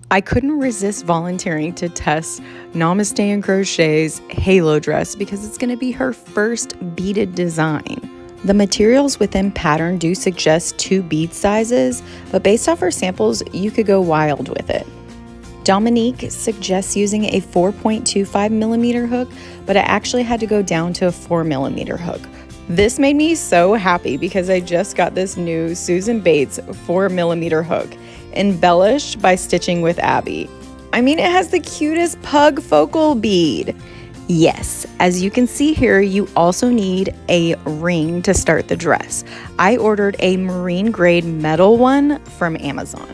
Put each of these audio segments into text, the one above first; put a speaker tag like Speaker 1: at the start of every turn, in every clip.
Speaker 1: I couldn't resist volunteering to test Namaste and Crochet's halo dress because it's going to be her first beaded design. The materials within pattern do suggest 2 bead sizes, but based off her samples, you could go wild with it. Dominique suggests using a 4.25mm hook, but I actually had to go down to a 4mm hook. This made me so happy because I just got this new Susan Bates 4mm hook, embellished by Stitching with Abby. I mean, it has the cutest pug focal bead. Yes, as you can see here, you also need a ring to start the dress. I ordered a marine grade metal one from Amazon.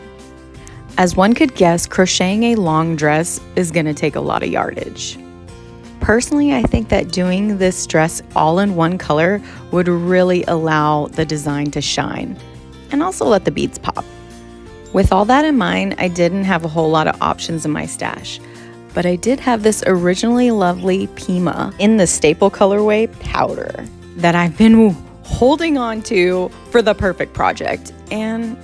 Speaker 1: As one could guess, crocheting a long dress is going to take a lot of yardage. Personally, I think that doing this dress all in one color would really allow the design to shine and also let the beads pop. With all that in mind, I didn't have a whole lot of options in my stash, but I did have this originally lovely Pima in the staple colorway powder that I've been holding on to for the perfect project, and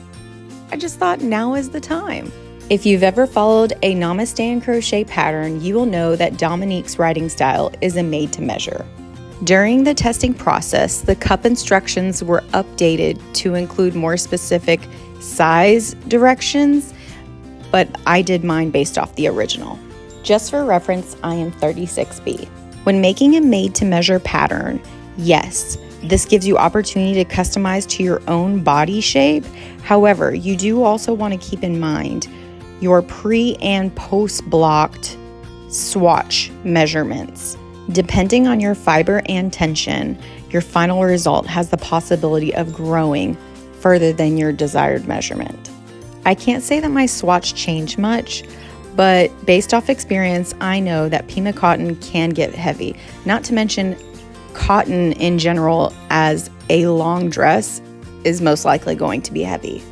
Speaker 1: I just thought now is the time. If you've ever followed a Namaste and Crochet pattern, you will know that Dominique's writing style is a made to measure. During the testing process, the cup instructions were updated to include more specific size directions, but I did mine based off the original. Just for reference, I am 36B. When making a made to measure pattern, yes, this gives you opportunity to customize to your own body shape. However, you do also want to keep in mind your pre and post blocked swatch measurements. Depending on your fiber and tension, your final result has the possibility of growing further than your desired measurement. I can't say that my swatch changed much, but based off experience, I know that Pima cotton can get heavy. Not to mention, cotton in general as a long dress is most likely going to be heavy.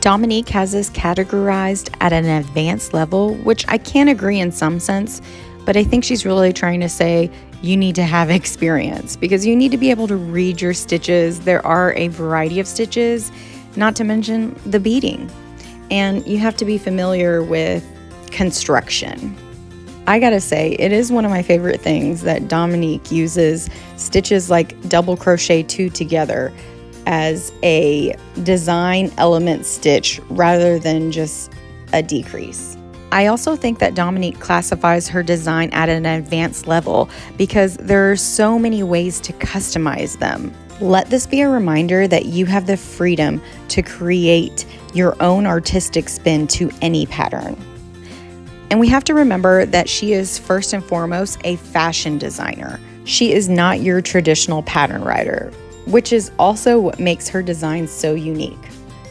Speaker 1: Dominique has this categorized at an advanced level, which I can agree in some sense, but I think she's really trying to say you need to have experience because you need to be able to read your stitches. There are a variety of stitches, not to mention the beading, and you have to be familiar with construction. I gotta say, it is one of my favorite things that Dominique uses stitches like double crochet 2 together as a design element stitch rather than just a decrease. I also think that Dominique classifies her design at an advanced level because there are so many ways to customize them. Let this be a reminder that you have the freedom to create your own artistic spin to any pattern. And we have to remember that she is first and foremost a fashion designer. She is not your traditional pattern writer, which is also what makes her design so unique.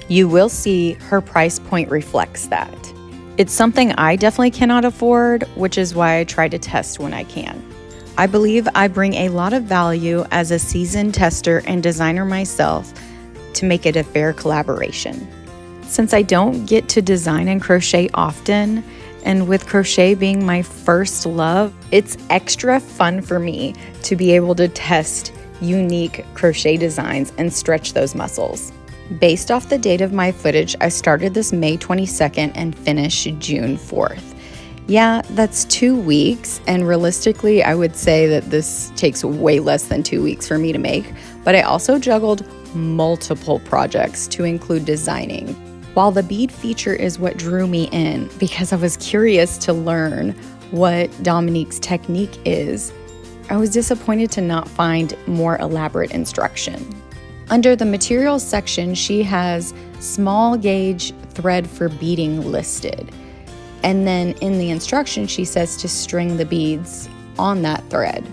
Speaker 1: You will see her price point reflects that. It's something I definitely cannot afford, which is why I try to test when I can. I believe I bring a lot of value as a seasoned tester and designer myself to make it a fair collaboration. Since I don't get to design and crochet often, and with crochet being my first love, it's extra fun for me to be able to test unique crochet designs and stretch those muscles. Based off the date of my footage, I started this May 22nd and finished June 4th. Yeah, that's 2 weeks, and realistically, I would say that this takes way less than 2 weeks for me to make, but I also juggled multiple projects to include designing. While the bead feature is what drew me in because I was curious to learn what Dominique's technique is, I was disappointed to not find more elaborate instruction. Under the materials section, she has small gauge thread for beading listed. And then in the instruction, she says to string the beads on that thread.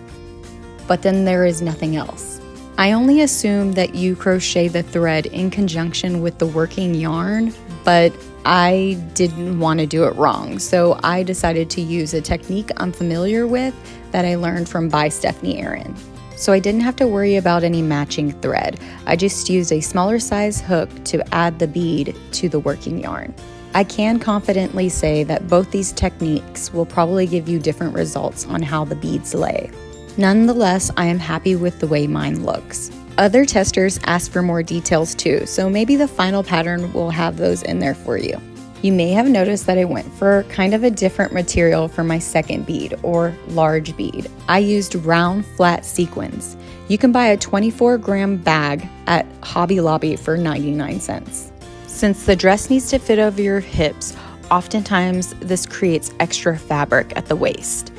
Speaker 1: But then there is nothing else. I only assume that you crochet the thread in conjunction with the working yarn, but I didn't want to do it wrong. So I decided to use a technique I'm familiar with that I learned from by Stephanie Aaron. So I didn't have to worry about any matching thread. I just used a smaller size hook to add the bead to the working yarn. I can confidently say that both these techniques will probably give you different results on how the beads lay. Nonetheless, I am happy with the way mine looks. Other testers asked for more details too, so maybe the final pattern will have those in there for you. You may have noticed that I went for kind of a different material for my second bead or large bead. I used round flat sequins. You can buy a 24-gram bag at Hobby Lobby for 99 cents. Since the dress needs to fit over your hips, oftentimes this creates extra fabric at the waist.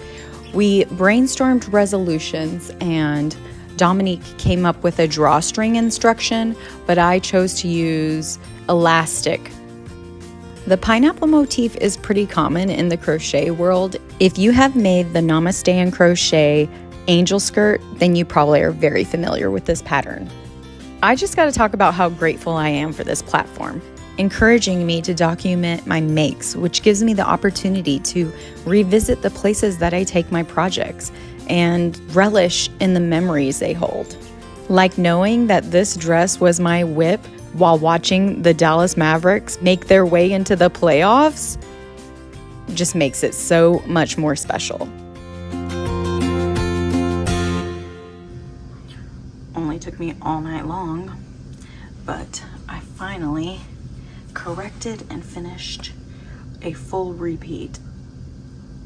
Speaker 1: We brainstormed resolutions and Dominique came up with a drawstring instruction, but I chose to use elastic. The pineapple motif is pretty common in the crochet world. If you have made the Namaste and Crochet angel skirt, then you probably are very familiar with this pattern. I just got to talk about how grateful I am for this platform, encouraging me to document my makes, which gives me the opportunity to revisit the places that I take my projects and relish in the memories they hold. Like knowing that this dress was my whip while watching the Dallas Mavericks make their way into the playoffs just makes it so much more special. Only took me all night long, but I finally corrected and finished a full repeat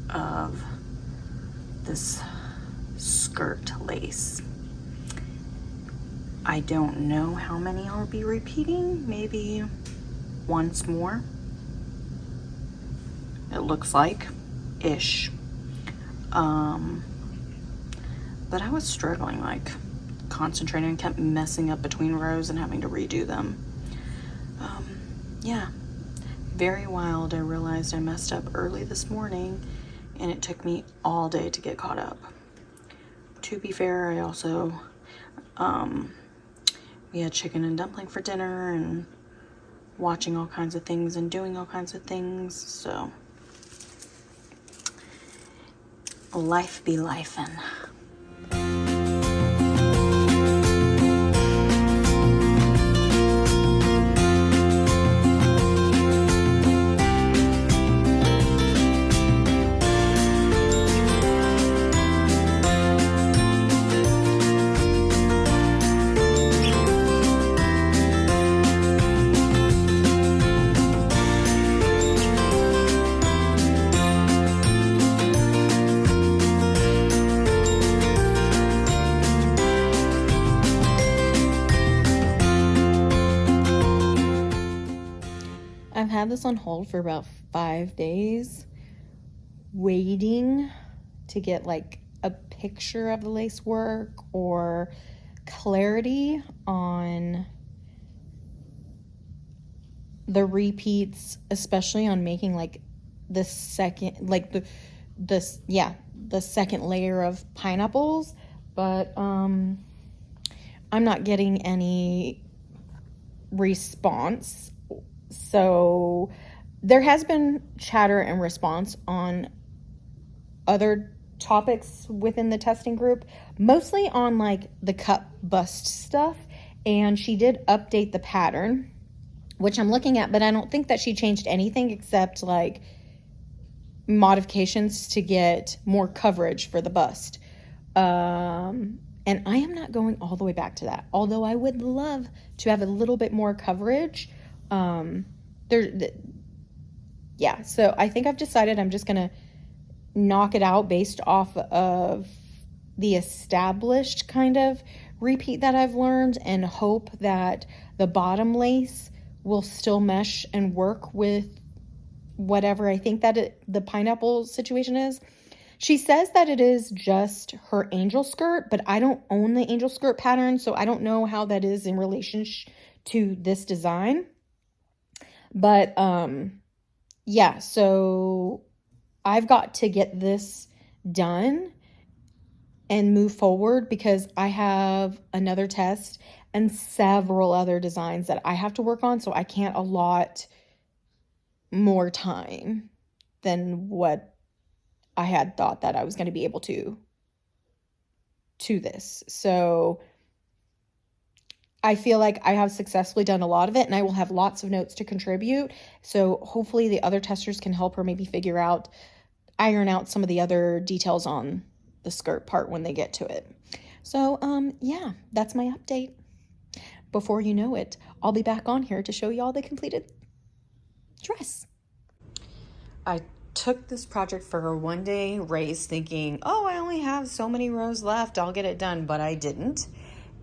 Speaker 1: of this skirt lace. I don't know how many I'll be repeating, maybe once more. It looks like ish. But I was struggling, like concentrating and kept messing up between rows and having to redo them. Yeah, very wild. I realized I messed up early this morning and it took me all day to get caught up. To be fair, I also, we had chicken and dumpling for dinner and watching all kinds of things and doing all kinds of things, so life be lifin'. I've had this on hold for about 5 days, waiting to get like a picture of the lace work or clarity on the repeats, especially on making like the second, like the second layer of pineapples, but I'm not getting any response. So there has been chatter and response on other topics within the testing group, mostly on like the cup bust stuff. And she did update the pattern, which I'm looking at, but I don't think that she changed anything except like modifications to get more coverage for the bust. And I am not going all the way back to that, although I would love to have a little bit more coverage. So I think I've decided I'm just gonna knock it out based off of the established kind of repeat that I've learned and hope that the bottom lace will still mesh and work with whatever I think that the pineapple situation is. She says that it is just her angel skirt, but I don't own the angel skirt pattern, so I don't know how that is in relation to this design. But yeah, so I've got to get this done and move forward because I have another test and several other designs that I have to work on, so I can't allot more time than what I had thought that I was going to be able to this. So I feel like I have successfully done a lot of it and I will have lots of notes to contribute. So hopefully the other testers can help her maybe iron out some of the other details on the skirt part when they get to it. So yeah, that's my update. Before you know it, I'll be back on here to show you all the completed dress. I took this project for a one-day race thinking, oh, I only have so many rows left, I'll get it done, but I didn't.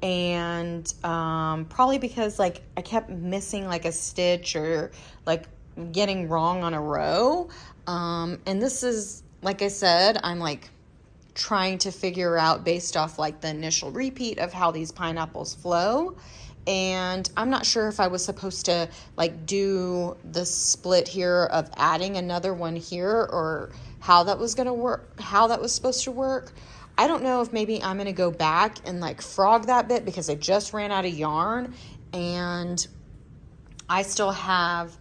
Speaker 1: And probably because like I kept missing like a stitch or like getting wrong on a row. And this is, like I said, I'm like trying to figure out based off like the initial repeat of how these pineapples flow. And I'm not sure if I was supposed to like do the split here of adding another one here, or how that was going to work, how that was supposed to work. I don't know if maybe I'm going to go back and like frog that bit because I just ran out of yarn, and I still have,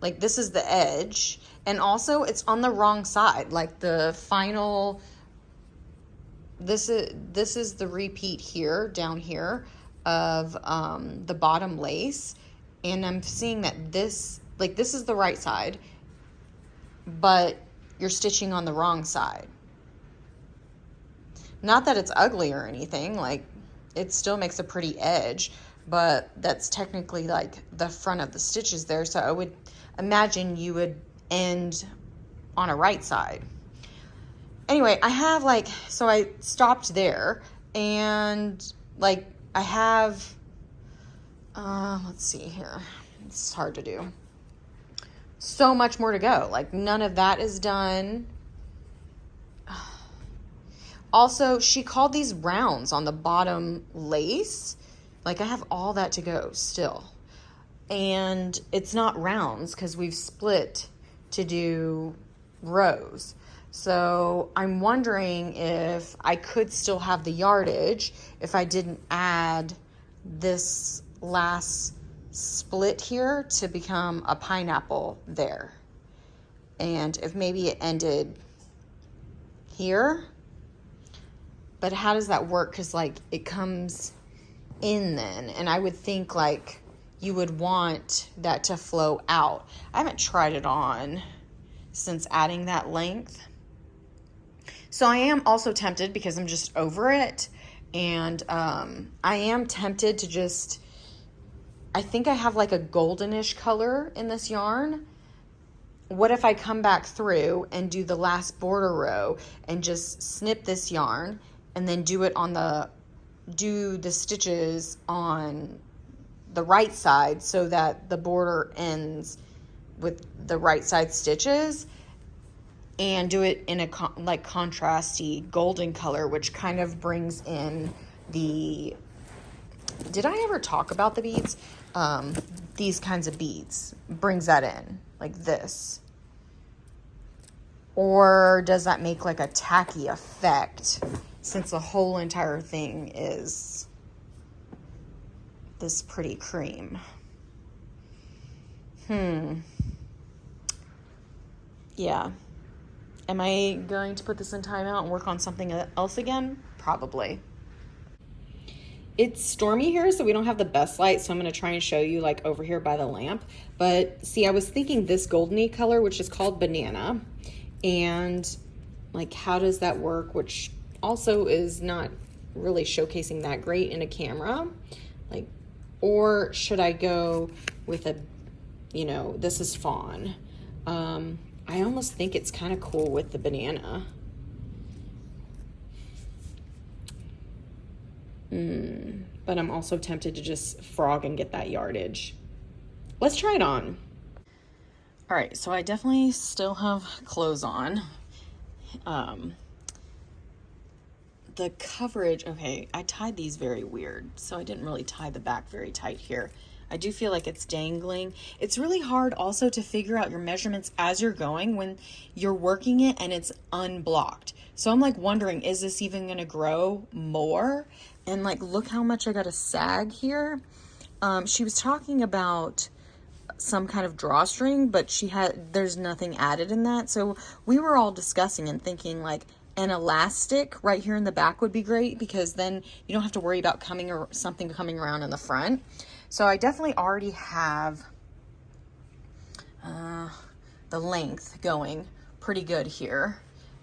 Speaker 1: like, this is the edge, and also it's on the wrong side. Like the final, this is the repeat here, down here, of the bottom lace, and I'm seeing that this, like, this is the right side, but you're stitching on the wrong side. Not that it's ugly or anything, like it still makes a pretty edge, but that's technically like the front of the stitches there, so I would imagine you would end on a right side. Anyway, I have like, so I stopped there, and like I have, let's see here, it's hard to do. So much more to go. Like none of that is done. Also, she called these rounds on the bottom lace. Like I have all that to go still. And it's not rounds because we've split to do rows. So I'm wondering if I could still have the yardage if I didn't add this last split here to become a pineapple there. And if maybe it ended here. But how does that work? Because like it comes in then, and I would think like you would want that to flow out. I haven't tried it on since adding that length. So I am also tempted, because I'm just over it, and I am tempted to just, I think I have like a goldenish color in this yarn. What if I come back through and do the last border row and just snip this yarn and then do the stitches on the right side so that the border ends with the right side stitches, and do it in a like contrasty golden color, which kind of brings in the, did I ever talk about the beads? These kinds of beads brings that in like this. Or does that make like a tacky effect, since the whole entire thing is this pretty cream? Yeah. Am I going to put this in timeout and work on something else again? Probably. It's stormy here, so we don't have the best light, so I'm going to try and show you like over here by the lamp. But see, I was thinking this goldeny color, which is called banana, and like how does that work, which also is not really showcasing that great in a camera. Like, or should I go with a, you know, this is fawn. I almost think it's kind of cool with the banana. But I'm also tempted to just frog and get that yardage. Let's try it on. All right, so I definitely still have clothes on. The coverage, okay, I tied these very weird, so I didn't really tie the back very tight here. I do feel like it's dangling. It's really hard also to figure out your measurements as you're going when you're working it and it's unblocked. So I'm like wondering, is this even gonna grow more? And like, look how much I got a sag here. She was talking about some kind of drawstring, but there's nothing added in that. So we were all discussing and thinking like an elastic right here in the back would be great, because then you don't have to worry about something coming around in the front. So I definitely already have the length going pretty good here.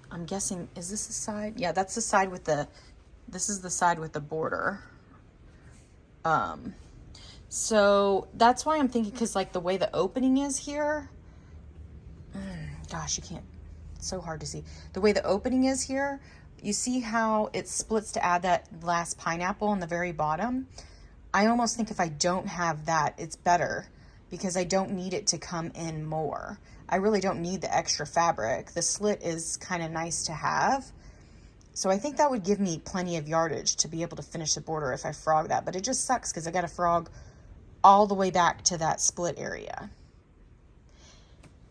Speaker 1: I'm guessing, is this the side? Yeah, that's the side with this is the side with the border. So that's why I'm thinking, because like the way the opening is here, gosh, you can't, it's so hard to see. The way the opening is here, you see how it splits to add that last pineapple on the very bottom? I almost think if I don't have that, it's better because I don't need it to come in more. I really don't need the extra fabric. The slit is kind of nice to have. So I think that would give me plenty of yardage to be able to finish the border if I frog that. But it just sucks because I got to frog all the way back to that split area.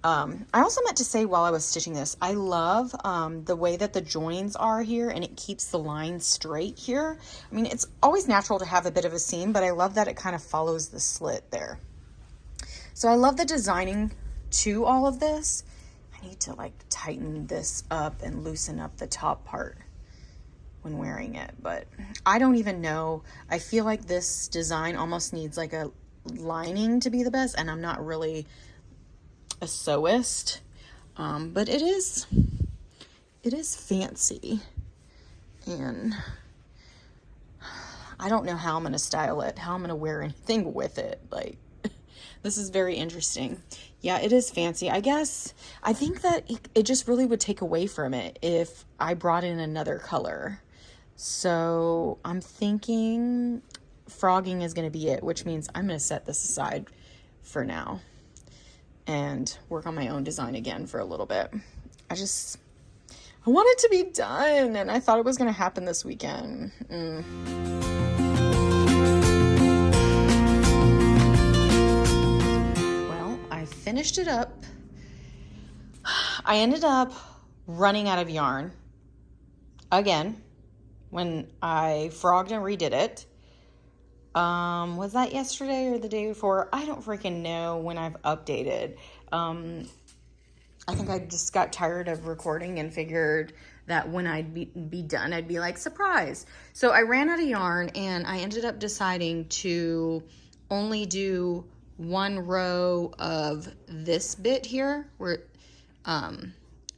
Speaker 1: I also meant to say while I was stitching this, I love the way that the joins are here and it keeps the line straight here. I mean, it's always natural to have a bit of a seam, but I love that it kind of follows the slit there. So I love the designing to all of this. I need to like tighten this up and loosen up the top part when wearing it, but I don't even know. I feel like this design almost needs like a lining to be the best, and I'm not really a sewist, but it is fancy, and I don't know how I'm gonna style it, how I'm gonna wear anything with it. Like, this is very interesting. Yeah, it is fancy. I guess I think that it just really would take away from it if I brought in another color. So I'm thinking frogging is going to be it, which means I'm going to set this aside for now and work on my own design again for a little bit. I want it to be done, and I thought it was going to happen this weekend. Well, I finished it up. I ended up running out of yarn again when I frogged and redid it. Was that yesterday or the day before? I don't freaking know when I've updated. I think I just got tired of recording and figured that when I'd be done, I'd be like, surprise. So I ran out of yarn, and I ended up deciding to only do one row of this bit here where,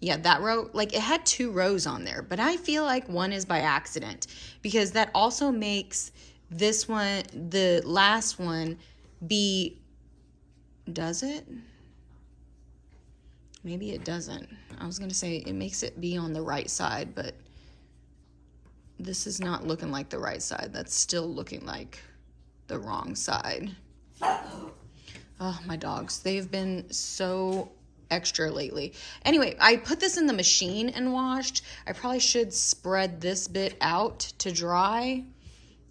Speaker 1: yeah, that row, like it had 2 rows on there, but I feel like one is by accident because that also makes this one, the last one, be, does it? Maybe it doesn't. I was going to say it makes it be on the right side, but this is not looking like the right side. That's still looking like the wrong side. Oh, my dogs. They've been so extra lately. Anyway, I put this in the machine and washed. I probably should spread this bit out to dry.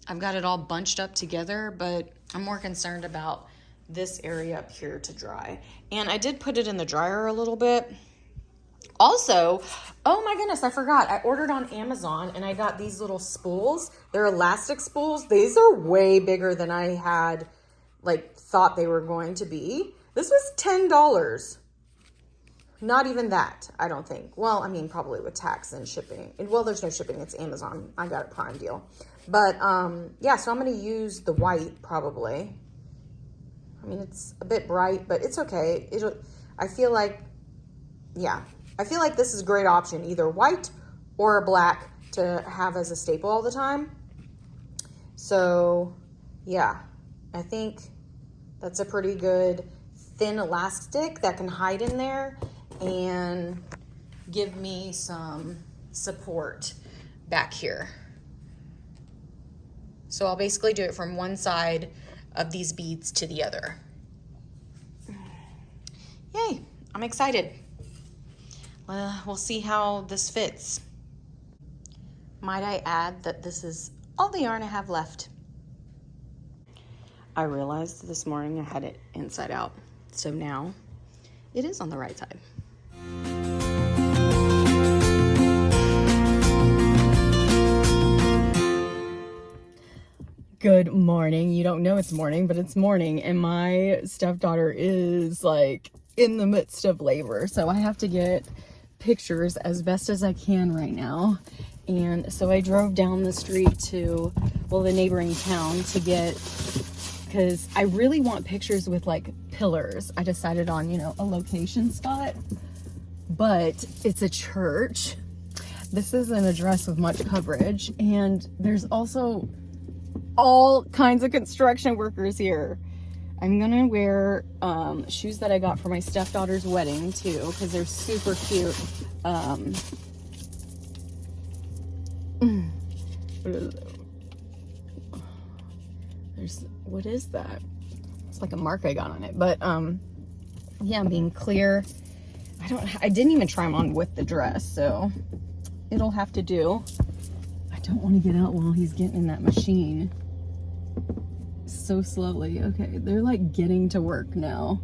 Speaker 1: I've got it all bunched up together, but I'm more concerned about this area up here to dry. And I did put it in the dryer a little bit. Also, oh my goodness, I forgot. I ordered on Amazon and I got these little spools. They're elastic spools. These are way bigger than I had thought they were going to be. This was $10. Not even that, I don't think. Well, I mean, probably with tax and shipping. Well, there's no shipping. It's Amazon. I got a Prime deal. But, yeah, so I'm going to use the white probably. I mean, it's a bit bright, but it's okay. I feel like this is a great option. Either white or black to have as a staple all the time. So, yeah, I think that's a pretty good thin elastic that can hide in there and give me some support back here. So I'll basically do it from one side of these beads to the other. Yay, I'm excited. We'll see how this fits. Might I add that this is all the yarn I have left. I realized this morning I had it inside out, so now it is on the right side. Good morning. You don't know it's morning, but it's morning, and my stepdaughter is in the midst of labor, so I have to get pictures as best as I can right now. And so I drove down the street to, the neighboring town to get, because I really want pictures with pillars. I decided on, a location spot, but it's a church. This is an address with much coverage, and there's also all kinds of construction workers here. I'm gonna wear shoes that I got for my stepdaughter's wedding too, because they're super cute. What is that? It's like a mark I got on it, but yeah, being clear. I didn't even try them on with the dress, so it'll have to do. I don't want to get out while he's getting in that machine so slowly. Okay, they're like getting to work now.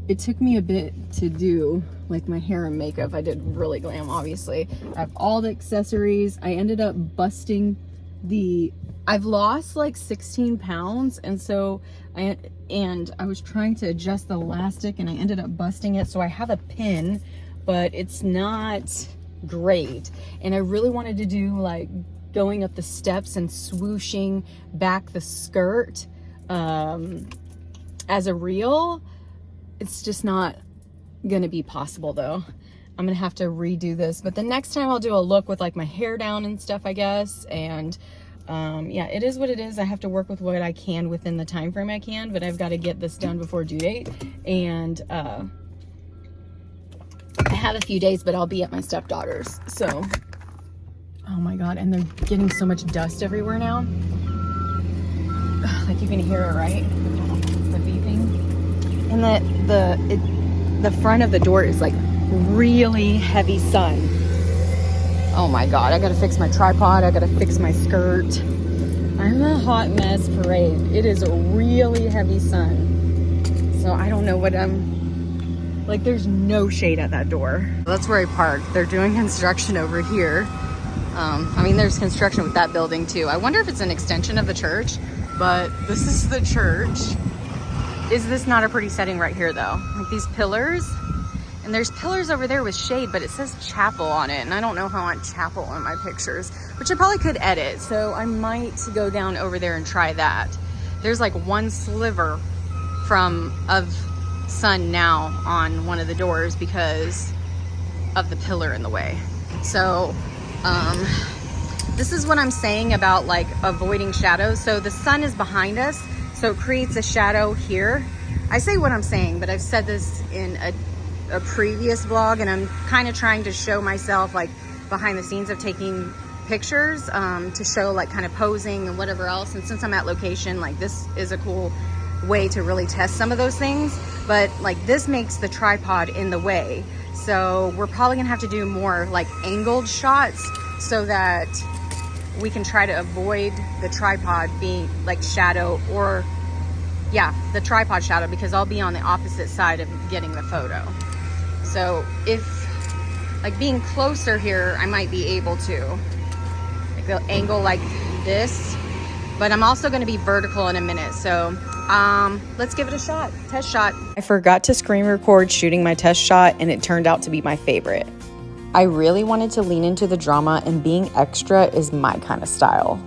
Speaker 1: It took me a bit to do like my hair and makeup. I did really glam, obviously. I have all the accessories. I ended up busting I've lost like 16 pounds, and so I was trying to adjust the elastic and I ended up busting it. So I have a pin, but it's not great. And I really wanted to do like going up the steps and swooshing back the skirt as a reel. It's just not gonna be possible though. I'm gonna have to redo this, but the next time I'll do a look with like my hair down and stuff, I guess. And yeah, it is what it is. I have to work with what I can within the time frame I can, but I've got to get this done before due date. And I have a few days, but I'll be at my stepdaughter's. So, oh my God, and they're getting so much dust everywhere now. Like you can hear it, right? The beeping. And the front of the door is like really heavy sun. Oh my God, I gotta fix my tripod. I gotta fix my skirt. I'm a hot mess parade. It is a really heavy sun. So I don't know what like there's no shade at that door. That's where I parked. They're doing construction over here. I mean, there's construction with that building too. I wonder if it's an extension of the church, but this is the church. Is this not a pretty setting right here though? Like these pillars. And there's pillars over there with shade, but it says chapel on it. And I don't know if I want chapel in my pictures, which I probably could edit. So I might go down over there and try that. There's like one sliver of sun now on one of the doors because of the pillar in the way. So this is what I'm saying about like avoiding shadows. So the sun is behind us, so it creates a shadow here. I say what I'm saying, but I've said this in a previous vlog, and I'm kind of trying to show myself like behind the scenes of taking pictures to show like kind of posing and whatever else. And since I'm at location, like this is a cool way to really test some of those things. But like this makes the tripod in the way, so we're probably gonna have to do more like angled shots so that we can try to avoid the tripod being like shadow, or yeah, the tripod shadow, because I'll be on the opposite side of getting the photo. So if like being closer here, I might be able to like the angle like this, but I'm also going to be vertical in a minute. So let's give it a shot. Test shot. I forgot to screen record shooting my test shot, and it turned out to be my favorite. I really wanted to lean into the drama, and being extra is my kind of style.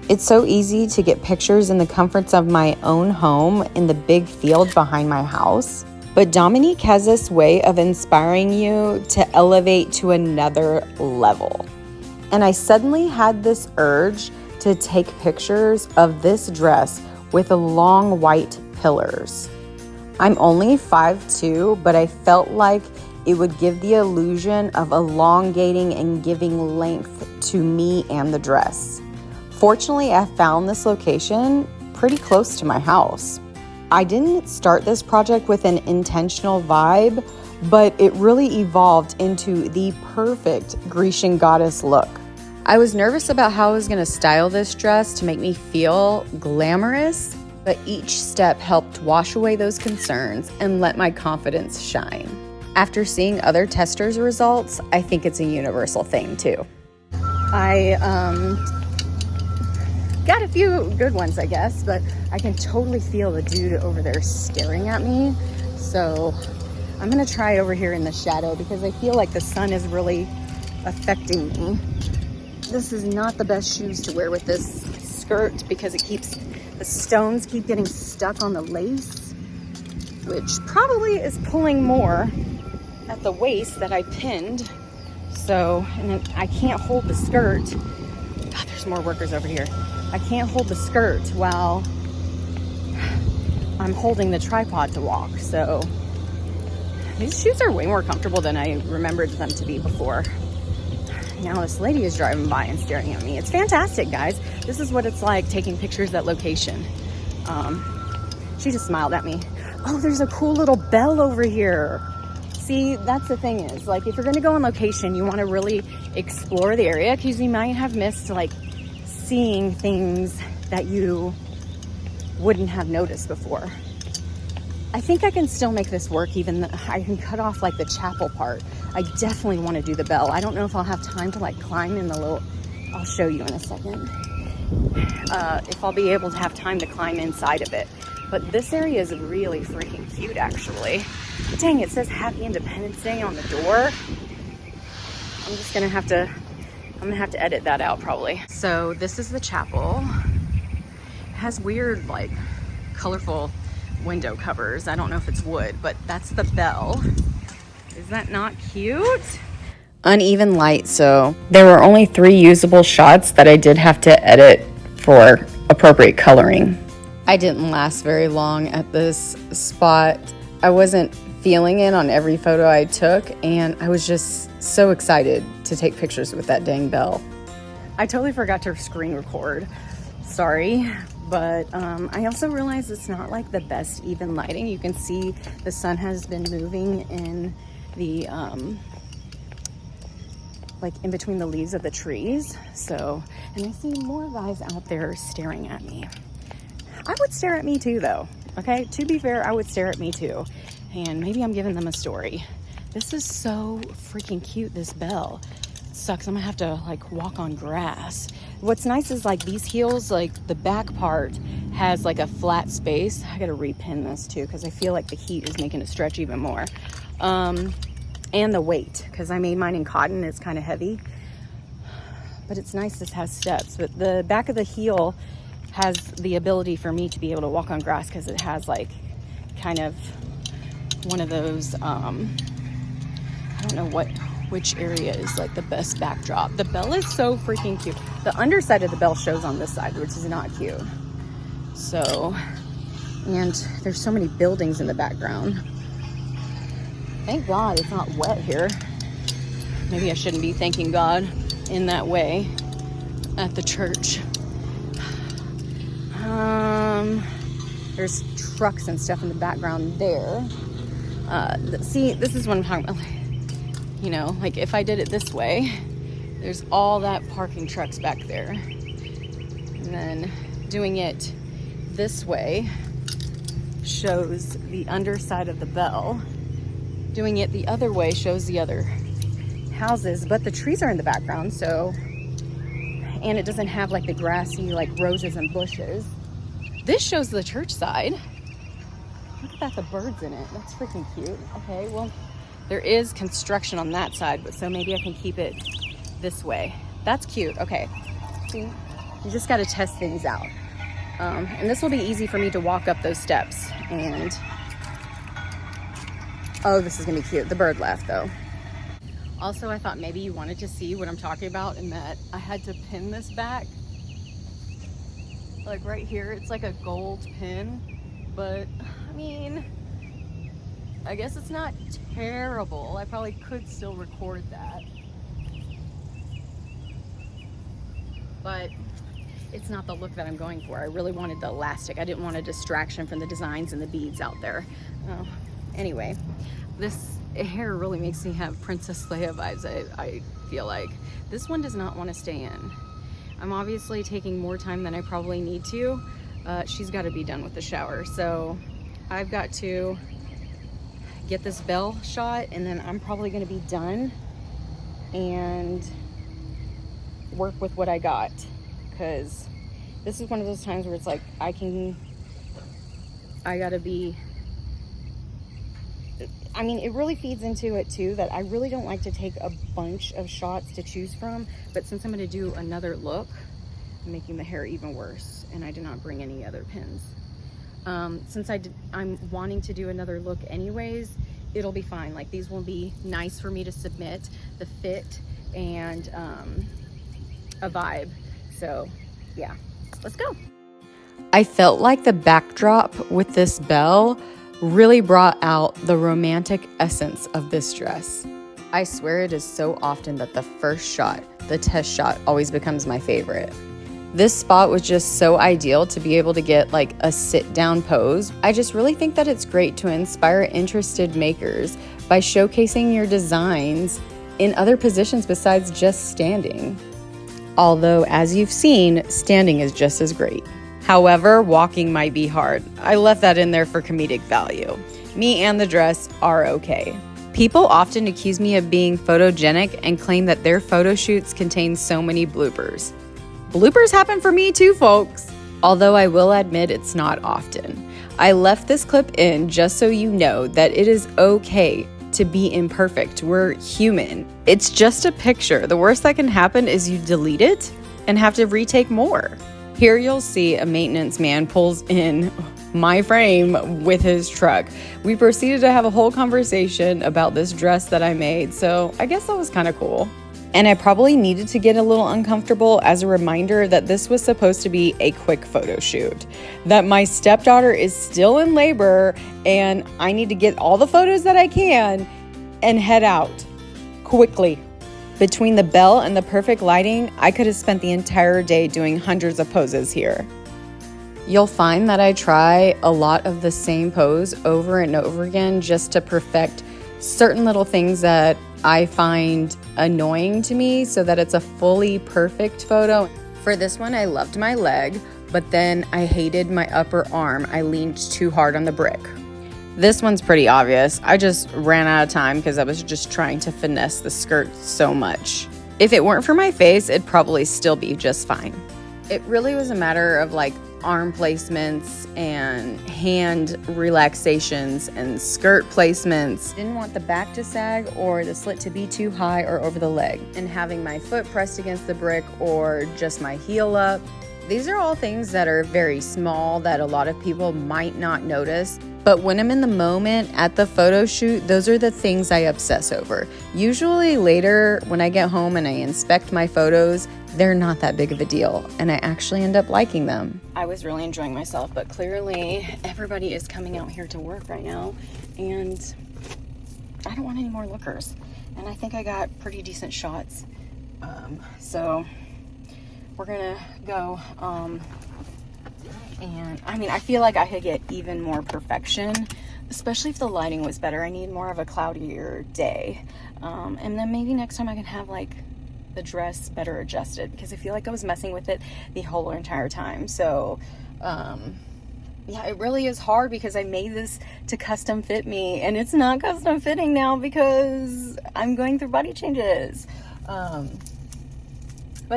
Speaker 1: It's so easy to get pictures in the comforts of my own home in the big field behind my house. But Dominique has this way of inspiring you to elevate to another level. And I suddenly had this urge to take pictures of this dress with the long white pillars. I'm only 5'2", but I felt like it would give the illusion of elongating and giving length to me and the dress. Fortunately, I found this location pretty close to my house. I didn't start this project with an intentional vibe, but it really evolved into the perfect Grecian Goddess look. I was nervous about how I was going to style this dress to make me feel glamorous, but each step helped wash away those concerns and let my confidence shine. After seeing other testers' results, I think it's a universal thing too. I got a few good ones, I guess, but I can totally feel the dude over there staring at me. So I'm gonna try over here in the shadow because I feel like the sun is really affecting me. This is not the best shoes to wear with this skirt because the stones keep getting stuck on the lace, which probably is pulling more at the waist that I pinned. So, and then I can't hold the skirt. God, there's more workers over here. I can't hold the skirt while I'm holding the tripod to walk. So these shoes are way more comfortable than I remembered them to be before. Now this lady is driving by and staring at me. It's fantastic, guys. This is what it's like taking pictures at location. She just smiled at me. Oh, there's a cool little bell over here. See, that's the thing is, like, if you're gonna go on location, you wanna really explore the area because you might have missed, like, seeing things that you wouldn't have noticed before. I think I can still make this work, even though I can cut off, like, the chapel part. I definitely wanna do the bell. I don't know if I'll have time to, like, climb in the little, I'll show you in a second. If I'll be able to have time to climb inside of it. But this area is really freaking cute, actually. Dang, it says Happy Independence Day on the door. I'm gonna have to edit that out probably. So this is the chapel. It has weird, like, colorful window covers. I don't know if it's wood, but that's the bell. Is that not cute? Uneven light, so there were only 3 usable shots that I did have to edit for appropriate coloring. I didn't last very long at this spot. I wasn't feeling it on every photo I took, and I was just so excited to take pictures with that dang bell. I totally forgot to screen record. Sorry, but I also realized it's not like the best even lighting. You can see the sun has been moving in the like in between the leaves of the trees. So, and I see more guys out there staring at me. I would stare at me too, though. Okay, to be fair, I would stare at me too. And maybe I'm giving them a story. This is so freaking cute, this bell. It sucks, I'm gonna have to, like, walk on grass. What's nice is, like, these heels, like, the back part has, like, a flat space. I gotta repin this too, because I feel like the heat is making it stretch even more. And the weight, because I made mine in cotton, it's kind of heavy. But it's nice this has steps. But the back of the heel has the ability for me to be able to walk on grass because it has, like, kind of one of those, I don't know which area is, like, the best backdrop. The bell is so freaking cute. The underside of the bell shows on this side, which is not cute. So, and there's so many buildings in the background. Thank God it's not wet here. Maybe I shouldn't be thanking God in that way at the church. There's trucks and stuff in the background there. See, this is what I'm talking about. You know, like, if I did it this way, there's all that parking trucks back there. And then doing it this way shows the underside of the bell. Doing it the other way shows the other houses, but the trees are in the background, so, and it doesn't have, like, the grassy, like, roses and bushes. This shows the church side. Look at that, the birds in it. That's freaking cute. Okay, well, there is construction on that side, but so maybe I can keep it this way. That's cute. Okay, see, you just got to test things out. And this will be easy for me to walk up those steps. And oh, this is gonna be cute. The bird left though. Also, I thought maybe you wanted to see what I'm talking about, in that I had to pin this back. Like right here, it's like a gold pin, but I mean, I guess it's not terrible. I probably could still record that, but it's not the look that I'm going for. I really wanted the elastic. I didn't want a distraction from the designs and the beads out there. Anyway, this hair really makes me have Princess Leia vibes, I feel like. This one does not want to stay in. I'm obviously taking more time than I probably need to. She's got to be done with the shower, so I've got to get this bell shot, and then I'm probably going to be done and work with what I got, because this is one of those times where it's like I gotta be, I mean, it really feeds into it too that I really don't like to take a bunch of shots to choose from, but since I'm going to do another look, I'm making the hair even worse, and I did not bring any other pins. Since I'm wanting to do another look anyways, it'll be fine. Like, these will be nice for me to submit, the fit and a vibe. So yeah, let's go. I felt like the backdrop with this bell really brought out the romantic essence of this dress. I swear it is so often that the first shot, the test shot, always becomes my favorite. This spot was just so ideal to be able to get like a sit down pose. I just really think that it's great to inspire interested makers by showcasing your designs in other positions besides just standing. Although, as you've seen, standing is just as great. However, walking might be hard. I left that in there for comedic value. Me and the dress are okay. People often accuse me of being photogenic and claim that their photo shoots contain so many bloopers. Bloopers happen for me too, folks. Although I will admit it's not often. I left this clip in just so you know that it is okay to be imperfect. We're human. It's just a picture. The worst that can happen is you delete it and have to retake more. Here you'll see a maintenance man pulls in my frame with his truck. We proceeded to have a whole conversation about this dress that I made, so I guess that was kind of cool. And I probably needed to get a little uncomfortable as a reminder that this was supposed to be a quick photo shoot, that my stepdaughter is still in labor and I need to get all the photos that I can and head out quickly. Between the bell and the perfect lighting, I could have spent the entire day doing hundreds of poses here. You'll find that I try a lot of the same pose over and over again just to perfect certain little things that I find annoying to me so that it's a fully perfect photo. For this one, I loved my leg, but then I hated my upper arm. I leaned too hard on the brick. This one's pretty obvious. I just ran out of time because I was just trying to finesse the skirt so much. If it weren't for my face, it'd probably still be just fine. It really was a matter of like arm placements and hand relaxations and skirt placements. Didn't want the back to sag or the slit to be too high or over the leg. And having my foot pressed against the brick or just my heel up. These are all things that are very small that a lot of people might not notice. But when I'm in the moment at the photo shoot, those are the things I obsess over. Usually later when I get home and I inspect my photos, they're not that big of a deal, and I actually end up liking them. I was really enjoying myself, but clearly everybody is coming out here to work right now, and I don't want any more lookers. And I think I got pretty decent shots. So we're gonna go, and I mean, I feel like I could get even more perfection, especially if the lighting was better. I need more of a cloudier day. And then maybe next time I can have like the dress better adjusted, because I feel like I was messing with it the whole entire time. So yeah, it really is hard because I made this to custom fit me, and it's not custom fitting now because I'm going through body changes. But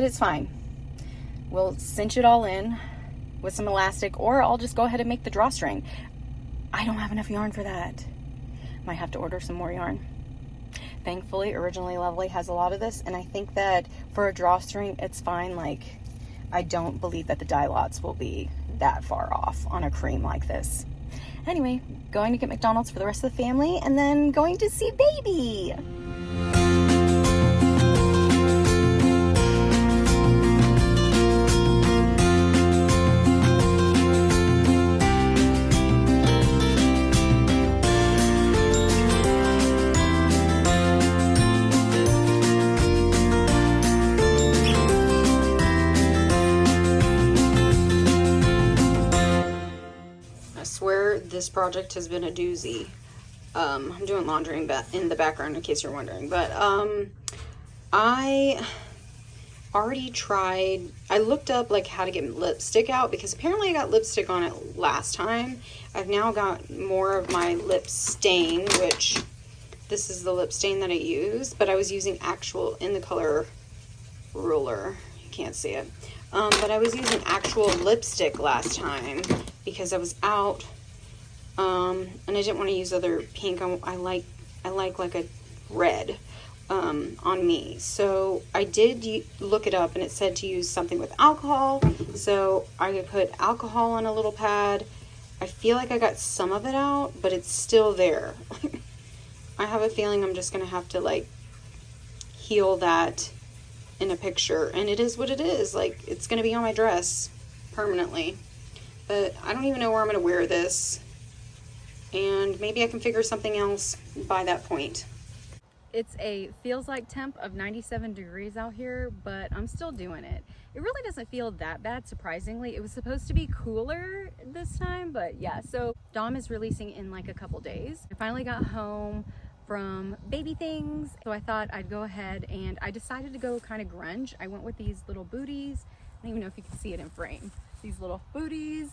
Speaker 1: it's fine. We'll cinch it all in with some elastic, or I'll just go ahead and make the drawstring. I don't have enough yarn for that. Might have to order some more yarn. Thankfully, Originally Lovely has a lot of this, and I think that for a drawstring, it's fine. Like, I don't believe that the dye lots will be that far off on a cream like this. Anyway, going to get McDonald's for the rest of the family, and then going to see baby. This project has been a doozy. I'm doing laundry in the background in case you're wondering, but I already tried. I looked up like how to get lipstick out, because apparently I got lipstick on it last time. I've now got more of my lip stain, which this is the lip stain that I use, but I was using actual in the color Ruler. You can't see it, but I was using actual lipstick last time because I was out. And I didn't want to use other pink. I like a red on me. So I did look it up, and it said to use something with alcohol. So I could put alcohol on a little pad. I feel like I got some of it out, but it's still there. I have a feeling I'm just going to have to like heal that in a picture. And it is what it is. Like, it's going to be on my dress permanently. but I don't even know where I'm gonna wear this. And maybe I can figure something else by that point. It's a feels like temp of 97 degrees out here, but I'm still doing it. It really doesn't feel that bad, surprisingly. It was supposed to be cooler this time, but yeah. So Dom is releasing in like a couple days. I finally got home from baby things, so I thought I'd go ahead, and I decided to go kind of grunge. I went with these little booties. I don't even know if you can see it in frame. These little booties.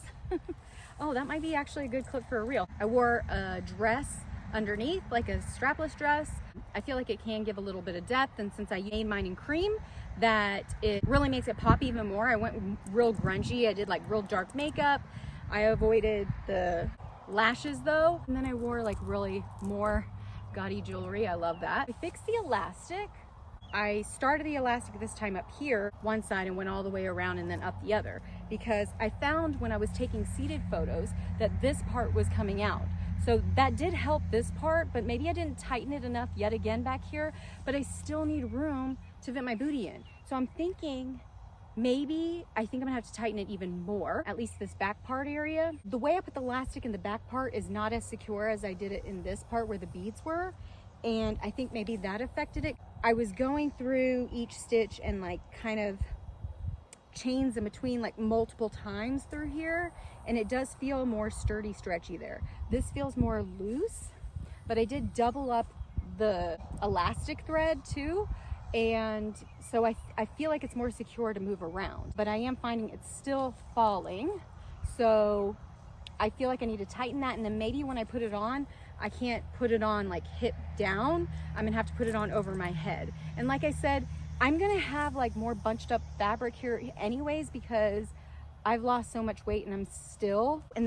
Speaker 1: Oh, that might be actually a good clip for a reel. I wore a dress underneath, like a strapless dress. I feel like it can give a little bit of depth, and since I made mine in cream, that it really makes it pop even more. I went real grungy. I did like real dark makeup. I avoided the lashes though, and then I wore like really more gaudy jewelry. I love that. I fixed the elastic. I started the elastic this time up here, one side, and went all the way around and then up the other, because I found when I was taking seated photos that this part was coming out. So that did help this part, but maybe I didn't tighten it enough yet again back here, but I still need room to fit my booty in. So I'm thinking I think I'm gonna have to tighten it even more, at least this back part area. The way I put the elastic in the back part is not as secure as I did it in this part where the beads were. And I think maybe that affected it. I was going through each stitch and like kind of chains in between like multiple times through here, and it does feel more sturdy, stretchy there. This feels more loose, but I did double up the elastic thread too, and so I feel like it's more secure to move around, but I am finding it's still falling. So I feel like I need to tighten that, and then maybe when I put it on, I can't put it on like hip down. I'm gonna have to put it on over my head. And like I said, I'm gonna have like more bunched up fabric here anyways, because I've lost so much weight and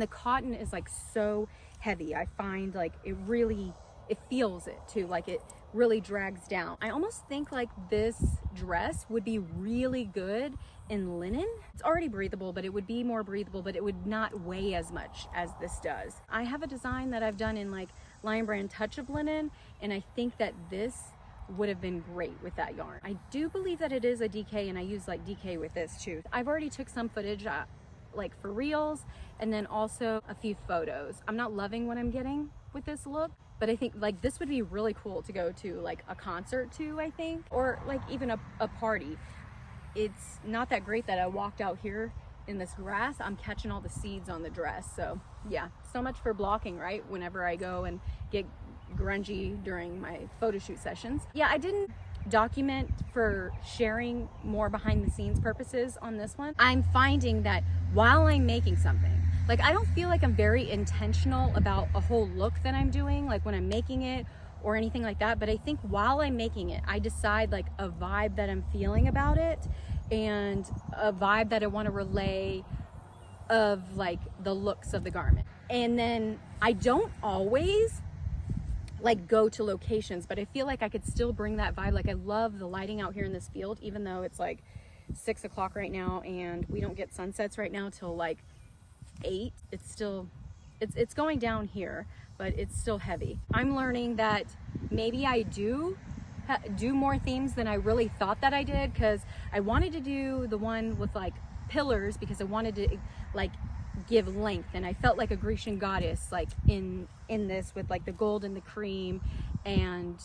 Speaker 1: the cotton is like so heavy. I find like it feels it too, like it really drags down. I almost think like this dress would be really good in linen. It's already breathable, but it would be more breathable, but it would not weigh as much as this does. I have a design that I've done in like Lion Brand Touch of Linen, and I think that this would have been great with that yarn. I do believe that it is a DK, and I use like DK with this too. I've already took some footage like for reels, and then also a few photos. I'm not loving what I'm getting with this look, but I think like this would be really cool to go to like a concert to, I think, or like even a party. It's not that great that I walked out here in this grass. I'm catching all the seeds on the dress. So yeah, so much for blocking, right? Whenever I go and get grungy during my photo shoot sessions. Yeah, I didn't document for sharing more behind the scenes purposes on this one. I'm finding that while I'm making something, like I don't feel like I'm very intentional about a whole look that I'm doing, like when I'm making it or anything like that, but I think while I'm making it, I decide like a vibe that I'm feeling about it and a vibe that I want to relay of like the looks of the garment. And then I don't always like go to locations, but I feel like I could still bring that vibe. Like I love the lighting out here in this field, even though it's like 6 o'clock right now and we don't get sunsets right now till like 8. It's still, it's going down here, but it's still heavy. I'm learning that maybe I do more themes than I really thought that I did, because I wanted to do the one with like pillars because I wanted to like give length, and I felt like a Grecian Goddess like in this with like the gold and the cream. And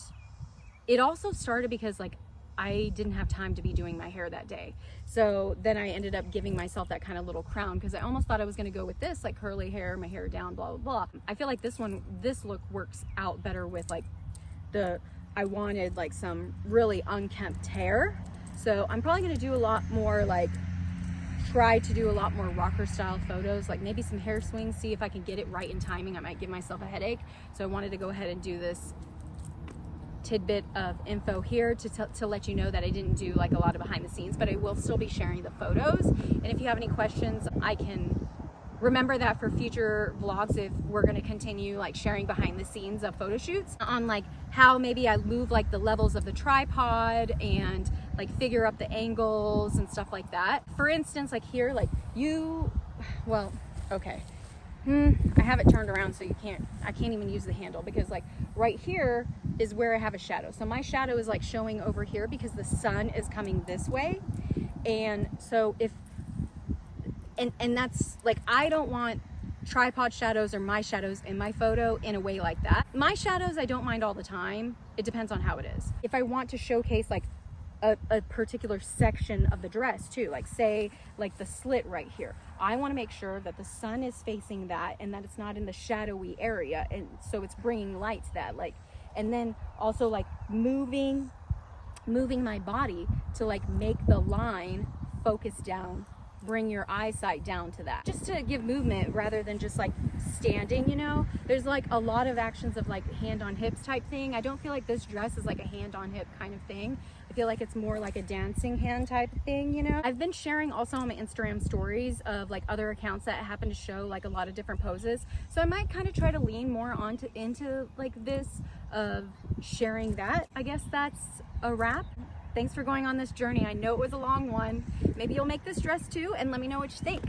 Speaker 1: it also started because like I didn't have time to be doing my hair that day, so then I ended up giving myself that kind of little crown, because I almost thought I was going to go with this like curly hair, my hair down, blah blah blah. I feel like this look works out better with like I wanted like some really unkempt hair, so I'm probably going to do a lot more like try to do a lot more rocker style photos, like maybe some hair swings, see if I can get it right in timing. I might give myself a headache, so I wanted to go ahead and do this tidbit of info here to let you know that I didn't do like a lot of behind the scenes, but I will still be sharing the photos. And if you have any questions, I can remember that for future vlogs, if we're going to continue like sharing behind the scenes of photo shoots on like how maybe I move like the levels of the tripod and like figure up the angles and stuff like that. For instance, like here, like okay. I have it turned around so I can't even use the handle, because like right here is where I have a shadow. So my shadow is like showing over here because the sun is coming this way. And so if
Speaker 2: And that's like, I don't want tripod shadows or my shadows in my photo in a way like that. My shadows, I don't mind all the time. It depends on how it is. If I want to showcase like a particular section of the dress too, like say like the slit right here, I want to make sure that the sun is facing that and that it's not in the shadowy area, and so it's bringing light to that, like, and then also like moving my body to like make the line focus down, bring your eyesight down to that, just to give movement rather than just like standing, you know. There's like a lot of actions of like hand on hips type thing. I don't feel like this dress is like a hand on hip kind of thing. I feel like it's more like a dancing hand type of thing, you know. I've been sharing also on my Instagram stories of like other accounts that happen to show like a lot of different poses, so I might kind of try to lean more into like this of sharing that. I guess that's a wrap. Thanks for going on this journey. I know it was a long one. Maybe you'll make this dress too, and let me know what you think.